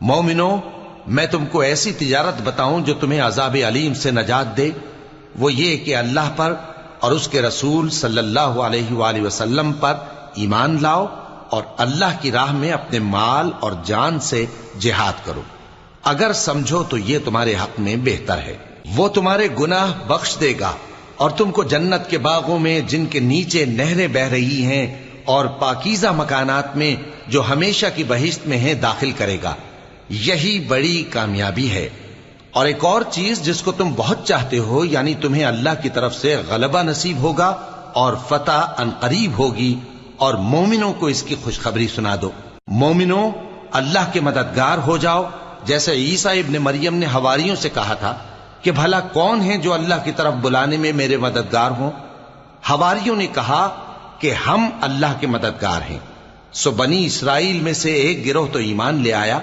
مومنو، میں تم کو ایسی تجارت بتاؤں جو تمہیں عذاب علیم سے نجات دے؟ وہ یہ کہ اللہ پر اور اس کے رسول صلی اللہ علیہ وآلہ وسلم پر ایمان لاؤ اور اللہ کی راہ میں اپنے مال اور جان سے جہاد کرو۔ اگر سمجھو تو یہ تمہارے حق میں بہتر ہے۔ وہ تمہارے گناہ بخش دے گا اور تم کو جنت کے باغوں میں جن کے نیچے نہریں بہ رہی ہیں اور پاکیزہ مکانات میں جو ہمیشہ کی بہشت میں ہیں داخل کرے گا۔ یہی بڑی کامیابی ہے۔ اور ایک اور چیز جس کو تم بہت چاہتے ہو، یعنی تمہیں اللہ کی طرف سے غلبہ نصیب ہوگا اور فتح عنقریب ہوگی، اور مومنوں کو اس کی خوشخبری سنا دو۔ مومنوں، اللہ کے مددگار ہو جاؤ، جیسے عیسیٰ ابن مریم نے حواریوں سے کہا تھا کہ بھلا کون ہیں جو اللہ کی طرف بلانے میں میرے مددگار ہوں؟ حواریوں نے کہا کہ ہم اللہ کے مددگار ہیں۔ سو بنی اسرائیل میں سے ایک گروہ تو ایمان لے آیا،